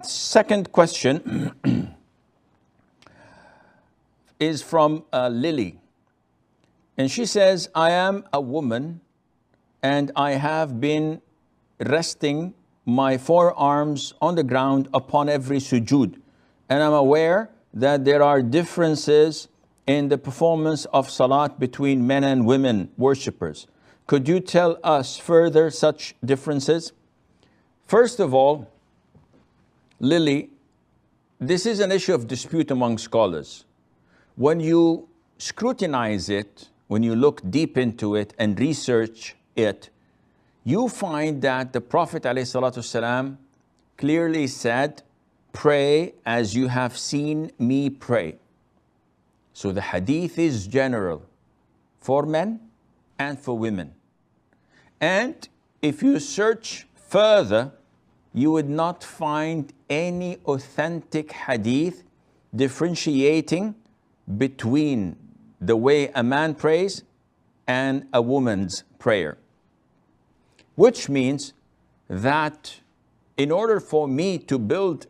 Second question is from Lily. And she says, I am a woman and I have been resting my forearms on the ground upon every sujood. And I'm aware that there are differences in the performance of salat between men and women worshippers. Could you tell us further such differences? First of all, Lily, this is an issue of dispute among scholars. When you scrutinize it, when you look deep into it and research it, you find that the Prophet ﷺ clearly said, pray as you have seen me pray. So the hadith is general for men and for women. And if you search further, you would not find any authentic hadith differentiating between the way a man prays and a woman's prayer. Which means that in order for me to build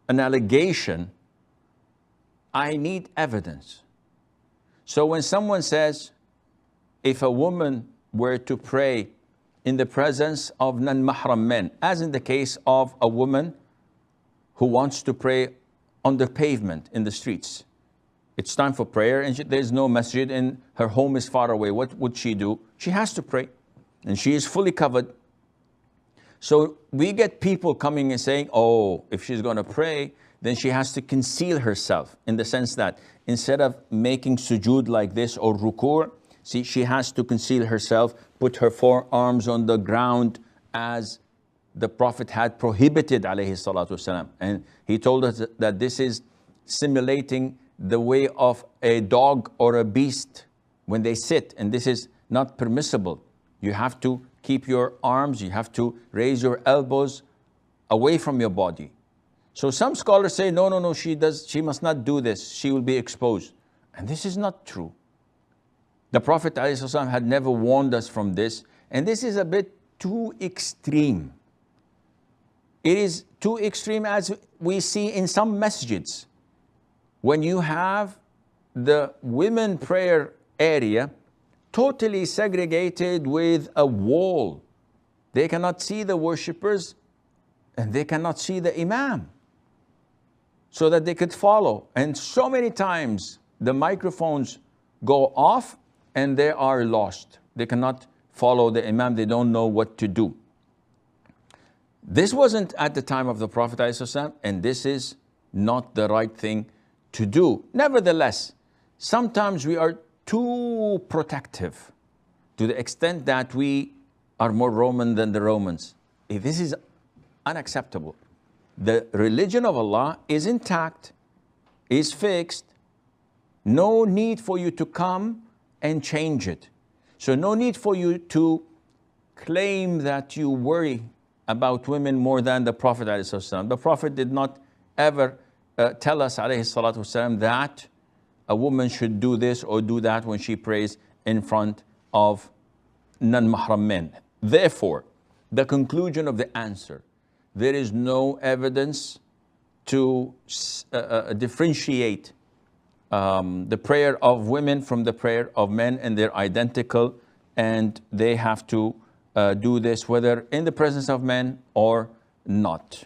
an allegation, I need evidence. So when someone says, if a woman were to pray in the presence of non-mahram men, as in the case of a woman who wants to pray on the pavement in the streets, it's time for prayer and there's no masjid and her home is far away, what would she do? She has to pray and she is fully covered. So we get people coming and saying, oh, if she's going to pray, then she has to conceal herself, in the sense that instead of making sujood like this or ruku', see, she has to conceal herself, put her forearms on the ground as the Prophet had prohibited, alayhi salatu wasalam. And he told us that this is simulating the way of a dog or a beast when they sit, and this is not permissible. You have to keep your arms, you have to raise your elbows away from your body. So some scholars say, no, she must not do this, she will be exposed. And this is not true. The Prophet ﷺ had never warned us from this, and this is a bit too extreme. It is too extreme as we see in some masjids. When you have the women prayer area totally segregated with a wall, they cannot see the worshippers and they cannot see the imam, so that they could follow. And so many times the microphones go off and they are lost. They cannot follow the imam, they don't know what to do. This wasn't at the time of the Prophet ﷺ, and this is not the right thing to do. Nevertheless, sometimes we are too protective to the extent that we are more Roman than the Romans. This is unacceptable. The religion of Allah is intact, is fixed. No need for you to come and change it. So no need for you to claim that you worry about women more than the Prophet ﷺ. The Prophet did not ever tell us ﷺ that a woman should do this or do that when she prays in front of non-mahram men. Therefore, the conclusion of the answer, there is no evidence to differentiate the prayer of women from the prayer of men, and they're identical, and they have to do this whether in the presence of men or not.